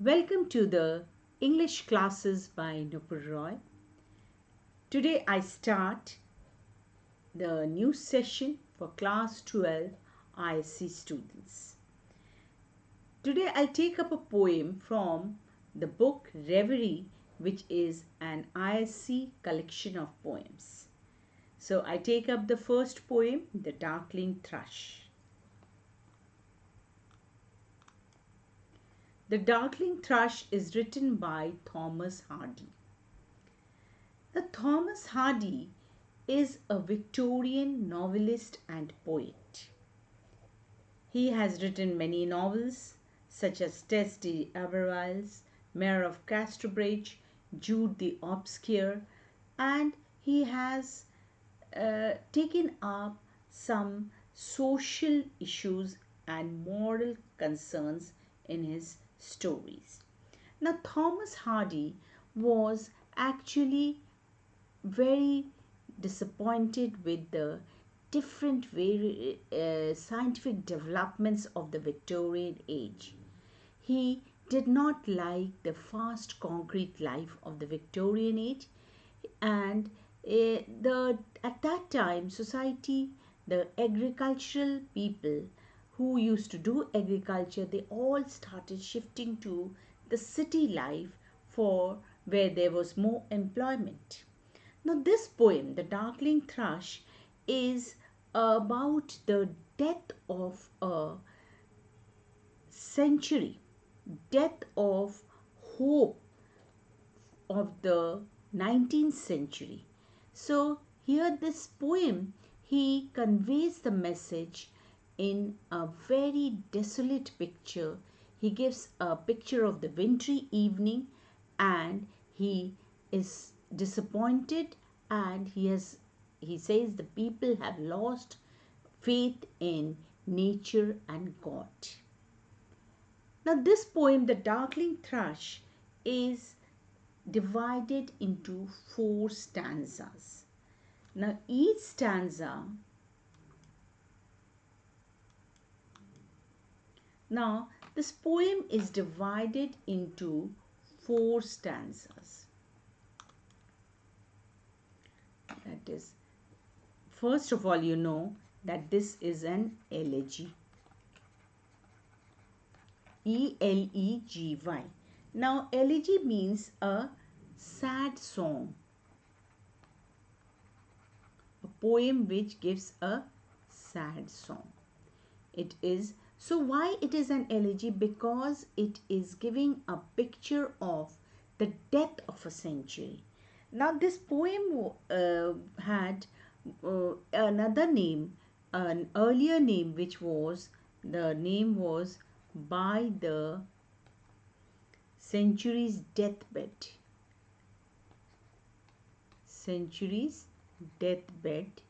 Welcome to the English classes by Nupur Roy. Today I start the new session for class 12 ISC students. Today I take up a poem from the book Reverie, which is an ISC collection of poems. So I take up the first poem, The Darkling Thrush. The Darkling Thrush is written by Thomas Hardy. Now, Thomas Hardy is a Victorian novelist and poet. He has written many novels such as Tess de Averroes, Mayor of Casterbridge, Jude the Obscure, and he has taken up some social issues and moral concerns in his stories. Now, Thomas Hardy was actually very disappointed with the different scientific developments of the Victorian age. He did not like the fast concrete life of the Victorian age, and at that time society, the agricultural people who used to do agriculture, they all started shifting to the city life for where there was more employment. Now this poem, The Darkling Thrush, is about the death of a century, death of hope of the 19th century. So here this poem, he conveys the message in a very desolate picture. He gives a picture of the wintry evening, and he is disappointed, and he says the people have lost faith in nature and God. Now this poem, The Darkling Thrush, is divided into 4 stanzas. Now each stanza, now this poem is divided into 4 stanzas. That is, first of all, you know that this is an elegy. E-L-E-G-Y. Now, elegy means a sad song, a poem which gives a sad song. It is, so why it is an elegy? Because it is giving a picture of the death of a century. Now, this poem had another name, an earlier name, which was, the name was By the Century's Deathbed. Century's Deathbed,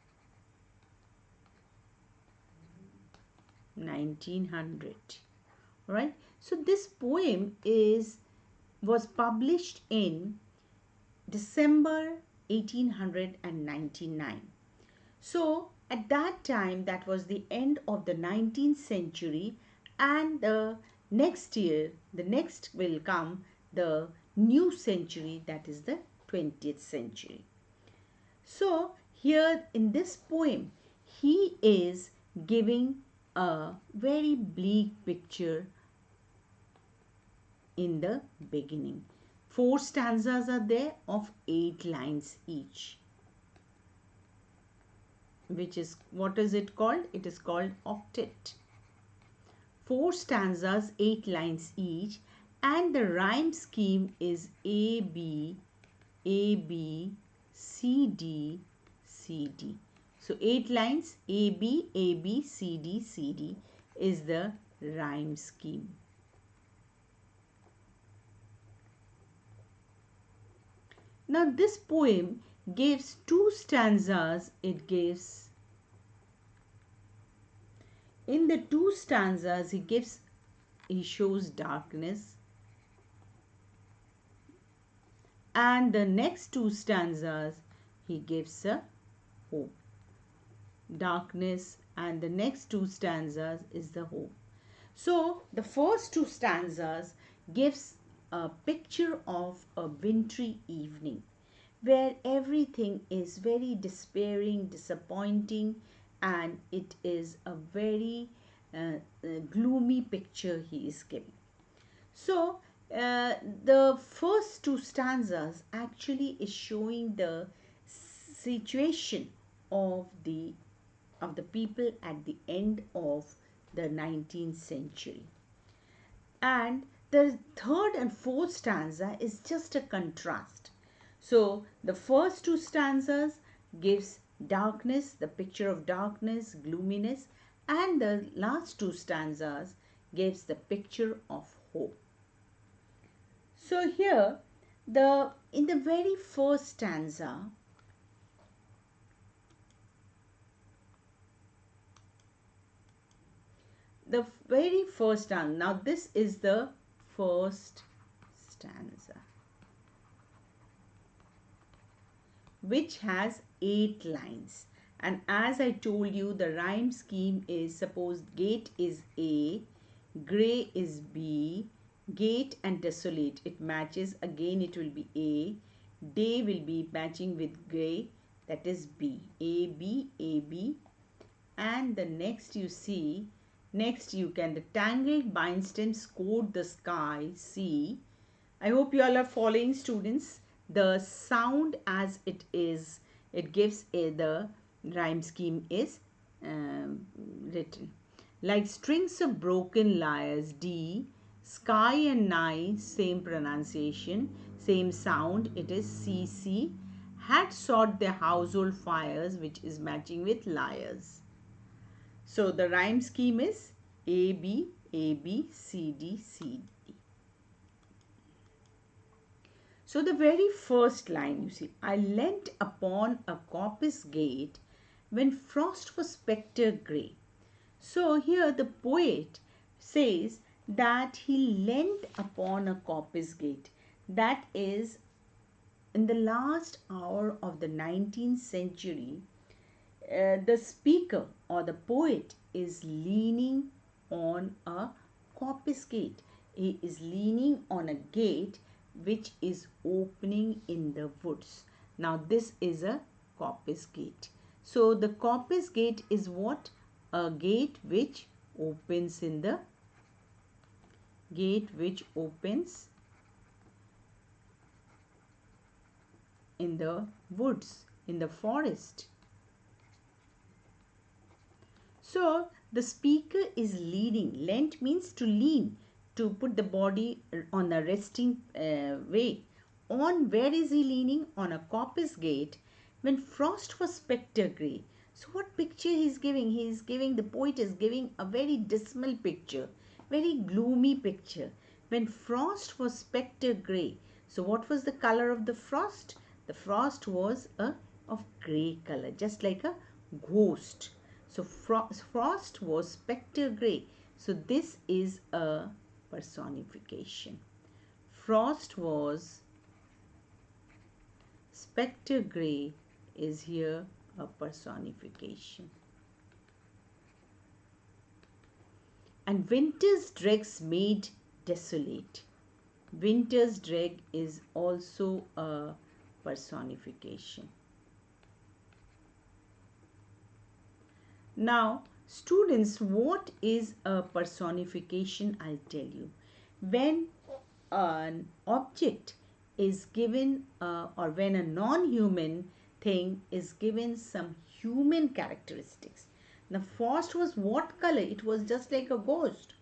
1900. Right? So this poem was published in December 1899. So at that time, that was the end of the 19th century, and the next year, the next will come the new century, that is the 20th century. So here in this poem, he is giving a very bleak picture in the beginning. 4 stanzas are there of 8 lines each, which is, what is it called? It is called octet. 4 stanzas, 8 lines each, and the rhyme scheme is A, B, A, B, C, D, C, D. So 8 lines, A, B, A, B, C, D, C, D is the rhyme scheme. Now this poem gives 2 stanzas. It gives, in the 2 stanzas, he shows darkness, and the next 2 stanzas he gives a hope. Darkness, and the next 2 stanzas is the hope. So the first 2 stanzas gives a picture of a wintry evening where everything is very despairing, disappointing, and it is a very gloomy picture he is giving. So, the first two stanzas actually is showing the situation of the people at the end of the 19th century. And the third and fourth stanza is just a contrast. So the first two stanzas gives darkness, the picture of darkness, gloominess, and the last two stanzas gives the picture of hope. So here, in the very first stanza, the very first stanza. Now this is the first stanza, which has 8 lines. And as I told you, the rhyme scheme is, suppose gate is A, grey is B, gate and desolate, it matches, again it will be A, day will be matching with grey, that is B, A, B, A, B. And the next you see, next you can, the tangled vine stems coat the sky, C. I hope you all are following, students. The sound as it is, it gives the rhyme scheme is written. Like strings of broken lyres, D. Sky and night, same pronunciation, same sound, it is CC. Had sought their household fires, which is matching with lyres. So the rhyme scheme is A, B, A, B, C, D, C, D. So the very first line, you see, I leant upon a coppice gate when frost was spectre grey. So here the poet says that he leant upon a coppice gate. That is, in the last hour of the 19th century, the speaker or the poet is leaning on a coppice gate. He is leaning on a gate which is opening in the woods. Now this is a coppice gate. So the coppice gate is what? A gate which opens in the woods, in the forest. So the speaker is leaning. Leant means to lean, to put the body on a resting way. On where is he leaning? On a coppice gate when frost was spectre grey. So what picture he is giving? He is giving, the poet is giving a very dismal picture, very gloomy picture. When frost was spectre grey. So what was the color of the frost? The frost was of grey color, just like a ghost. So frost was spectre grey. So this is a personification. Frost was spectre grey is here a personification. And winter's dregs made desolate. Winter's dreg is also a personification. Now, students, what is a personification? I'll tell you. When an object is given or when a non-human thing is given some human characteristics. Now, frost was what color? It was just like a ghost.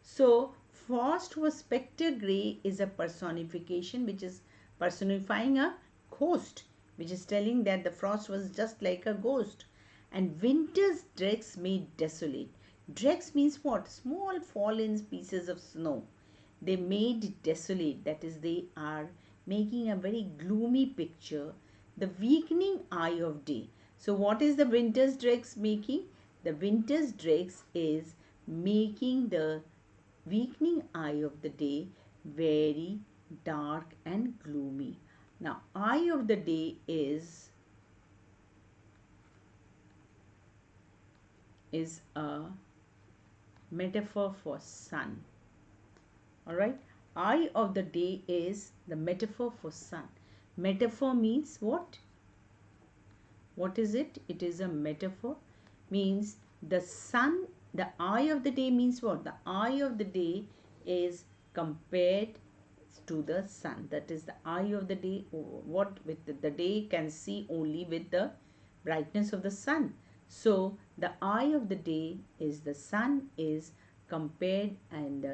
So, frost was spectre grey is a personification which is personifying a ghost, which is telling that the frost was just like a ghost. And winter's dregs made desolate. Dregs means what? Small fallen pieces of snow. They made desolate. That is, they are making a very gloomy picture. The weakening eye of day. So what is the winter's dregs making? The winter's dregs is making the weakening eye of the day very dark and gloomy. Now, eye of the day is a metaphor for sun. All right. Eye of the day is the metaphor for sun. Metaphor means what? What is it? It is a metaphor. Means the sun, the eye of the day means what? The eye of the day is compared to the sun. That is the eye of the day. What with the day can see only with the brightness of the sun. So the eye of the day is the sun is compared and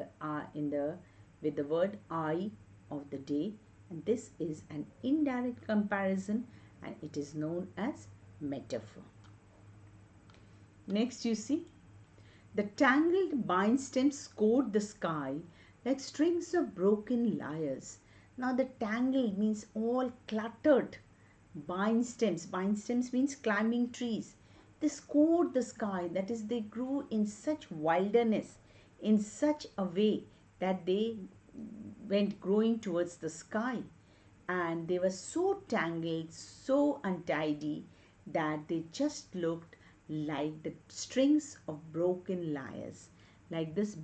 in the with the word eye of the day, and this is an indirect comparison and it is known as metaphor. Next you see, the tangled vine stems scored the sky like strings of broken lyres. Now the tangled means all cluttered. Vine stems means climbing trees. They scored the sky, that is, they grew in such wilderness, in such a way that they went growing towards the sky. And they were so tangled, so untidy, that they just looked like the strings of broken lyres. Like this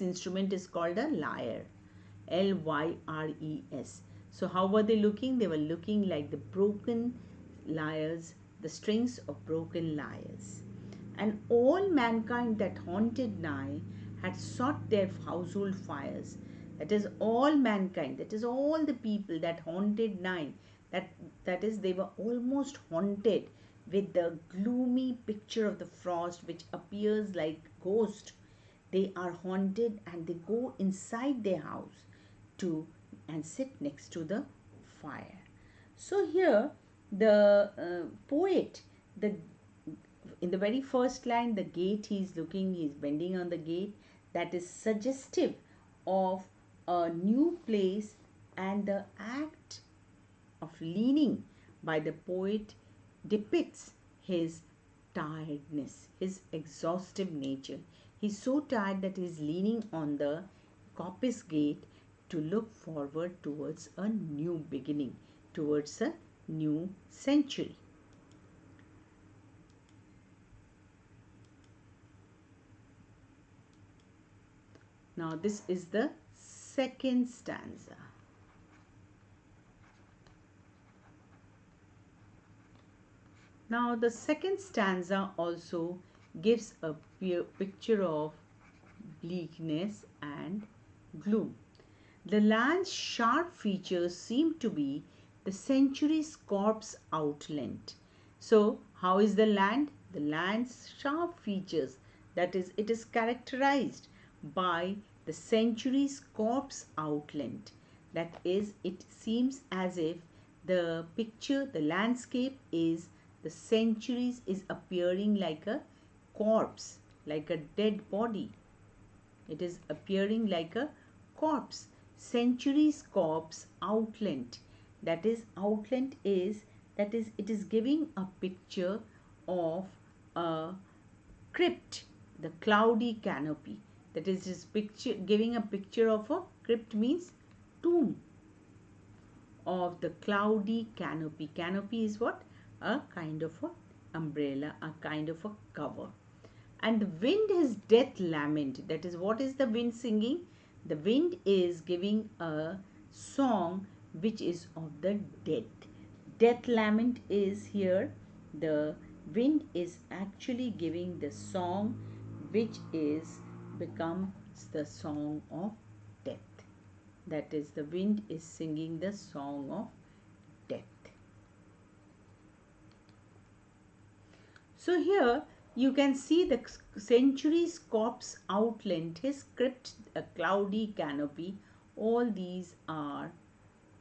instrument is called a lyre. Lyres. So how were they looking? They were looking like the broken lyres, the strings of broken lyres. And all mankind that haunted nigh had sought their household fires. That is all mankind, that is all the people that haunted nigh. That is, they were almost haunted with the gloomy picture of the frost which appears like ghost. They are haunted and they go inside their house to and sit next to the fire. So here the poet, the in the very first line, the gate he's looking, he's bending on the gate, that is suggestive of a new place, and the act of leaning by the poet depicts his tiredness, his exhaustive nature. He's so tired that he's leaning on the coppice gate to look forward towards a new beginning, towards a new century. Now this is the second stanza. Now the second stanza also gives a picture of bleakness and gloom. The land's sharp features seem to be the century's corpse outlined. So how is the land? The land's sharp features, that is, it is characterized by the century's corpse outlined. That is, it seems as if the picture, the landscape is, the centuries is appearing like a corpse, like a dead body. It is appearing like a corpse. Centuries corpse outlined. That is, outlined is, that is, it is giving a picture of a crypt, the cloudy canopy. That is, this picture giving a picture of a crypt means tomb, of the cloudy canopy. Canopy is what? A kind of a umbrella, a kind of a cover. And the wind is death lament. That is, what is the wind singing? The wind is giving a song which is of the dead. Death lament is here. The wind is actually giving the song which is becomes the song of death. That is, the wind is singing the song of death. So here you can see the century's corpse outlined, his crypt, a cloudy canopy. All these are,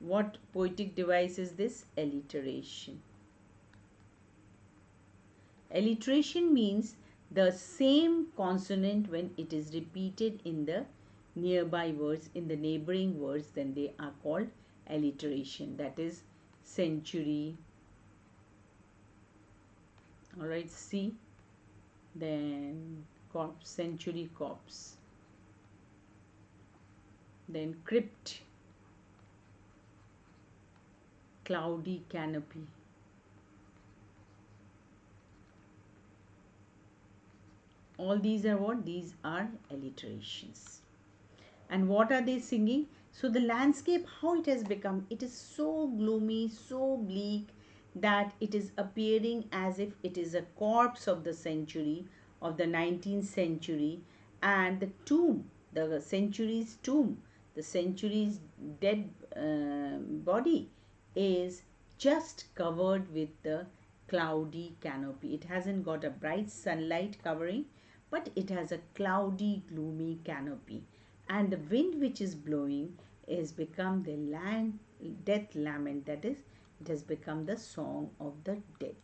what poetic device is this? Alliteration. Alliteration means the same consonant when it is repeated in the nearby words, in the neighboring words, then they are called alliteration. That is century. Alright, C. Then corpse, century corpse. Then crypt, cloudy canopy. All these are what? These are alliterations. And what are they singing? So the landscape, how it has become, it is so gloomy, so bleak, that it is appearing as if it is a corpse of the century, of the 19th century. And the tomb, the century's tomb, the century's dead body is just covered with the cloudy canopy. It hasn't got a bright sunlight covering, but it has a cloudy, gloomy canopy. And the wind which is blowing is become the death lament, that is, it has become the song of the dead.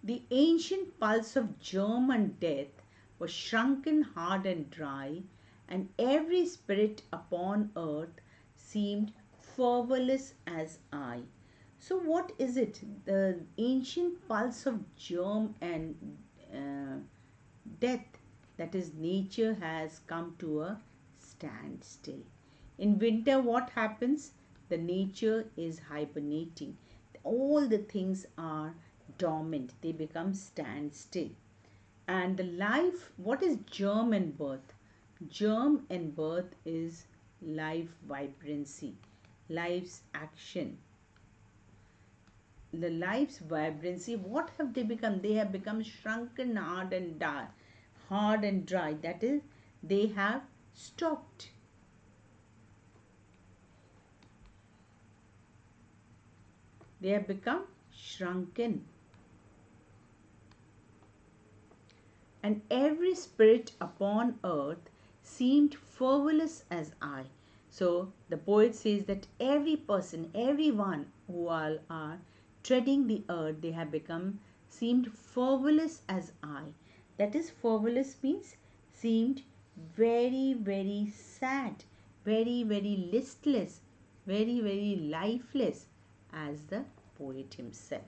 The ancient pulse of German death was shrunken hard and dry, and every spirit upon earth seemed fervorless as I. So, what is it? The ancient pulse of germ and uh, death, that is, nature has come to a standstill. In winter, what happens? The nature is hibernating. All the things are dormant, they become standstill. And the life, what is germ and birth? Germ and birth is life vibrancy, life's action. The life's vibrancy, what have they become? They have become shrunken, hard and dry. That is, they have stopped. They have become shrunken. And every spirit upon earth seemed fervorless as I. So the poet says that every person, everyone who all are treading the earth, they have become, seemed fervorless as I. That is, fervorless means seemed very, very sad, very, very listless, very, very lifeless, as the poet himself.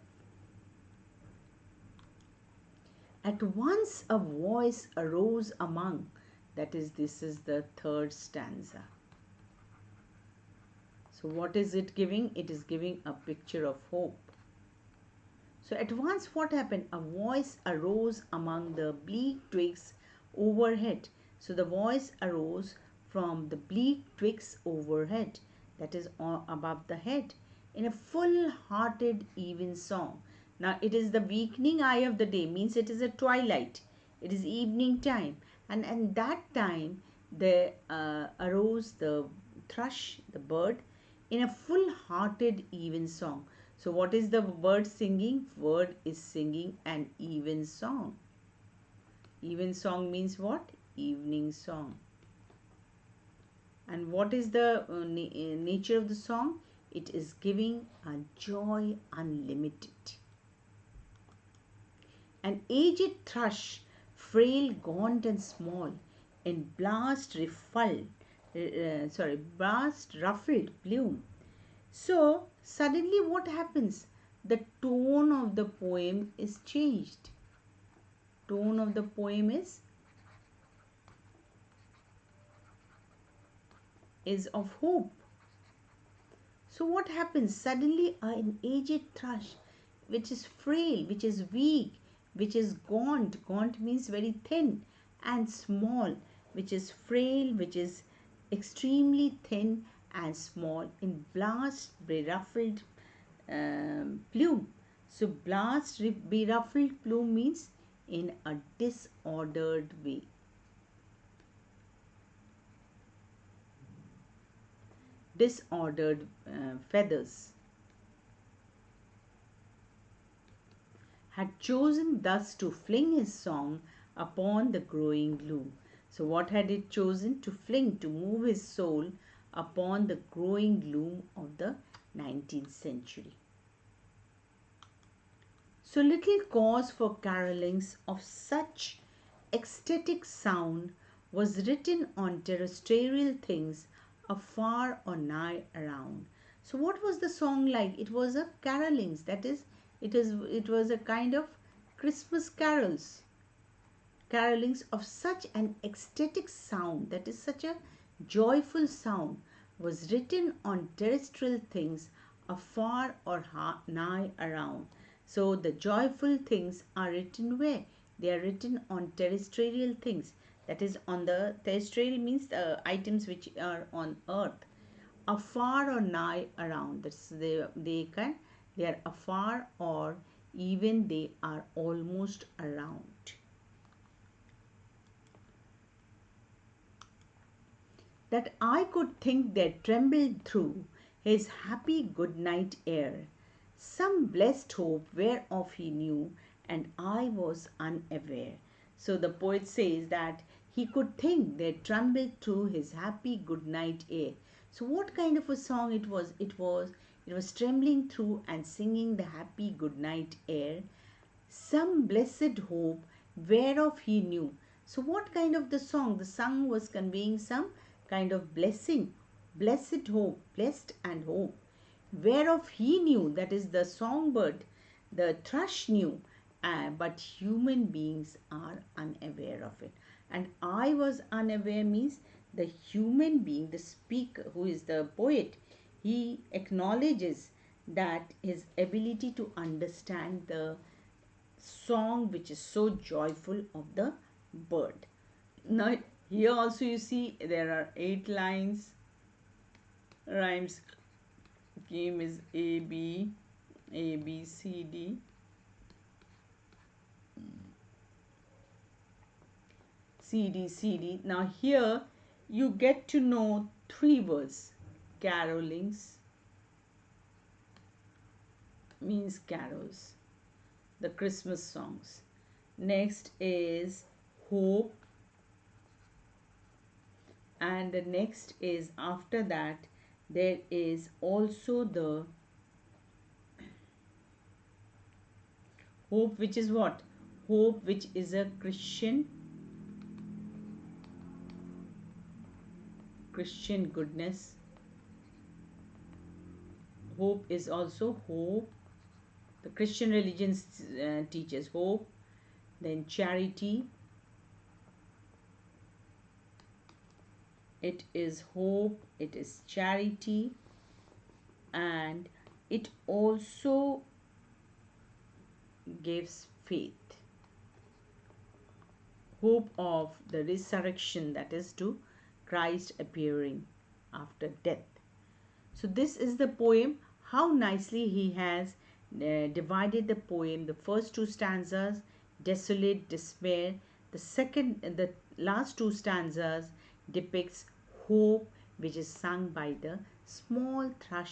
At once a voice arose among, that is, this is the third stanza. So what is it giving? It is giving a picture of hope. So at once what happened? A voice arose among the bleak twigs overhead. So the voice arose from the bleak twigs overhead, that is above the head, in a full-hearted even song. Now it is the weakening eye of the day, means it is a twilight, it is evening time, and that time there arose the thrush, the bird, in a full-hearted even song. So what is the bird singing? Bird is singing an even song. Even song means what? Evening song. And what is the nature of the song? It is giving a joy unlimited. An aged thrush, frail, gaunt and small, in blast ruffled plume. So suddenly what happens? The tone of the poem is changed. Tone of the poem is of hope. So what happens? Suddenly an aged thrush, which is frail, which is weak, which is gaunt. Gaunt means very thin, and small, which is frail, which is extremely thin and small, in blast beruffled plume. So blast beruffled plume means in a disordered way. Disordered feathers. Had chosen thus to fling his song upon the growing gloom. So what had it chosen? To fling, to move his soul upon the growing gloom of the 19th century. So little cause for carolings of such ecstatic sound was written on terrestrial things afar or nigh around. So what was the song like? It was a carolings, that is, it was a kind of Christmas carols. Carolings of such an ecstatic sound, that is, such a joyful sound, was written on terrestrial things afar or nigh around. So the joyful things are written where? They are written on terrestrial things. that is on the terrestrial means the items which are on earth, afar or nigh around. That's they are afar or even they are almost around. That I could think there trembled through his happy good night air some blessed hope whereof he knew, and I was unaware. So the poet says that he could think there trembled through his happy good night air. So what kind of a song it was? It was trembling through and singing the happy good night air some blessed hope whereof he knew. So what kind of the song? The song was conveying some kind of blessing, blessed hope, blessed and hope, whereof he knew, that is the songbird, the thrush knew, but human beings are unaware of it. And I was unaware means the human being, the speaker, who is the poet, he acknowledges that his ability to understand the song which is so joyful of the bird. Now, here also you see there are 8 lines. Rhymes scheme is A, B, C, D. C, D, C, D. Now, here you get to know 3 words. Carolings means carols, the Christmas songs. Next is hope, and the next is after that there is also the hope, which is what? Hope, which is a Christian goodness. Hope is also hope. The Christian religion teaches hope. Then charity. It is hope, it is charity, and it also gives faith. Hope of the resurrection, that is to Christ appearing after death. So this is the poem. How nicely he has divided the poem. The first 2 stanzas, desolate despair. The last 2 stanzas depicts hope, which is sung by the small thrush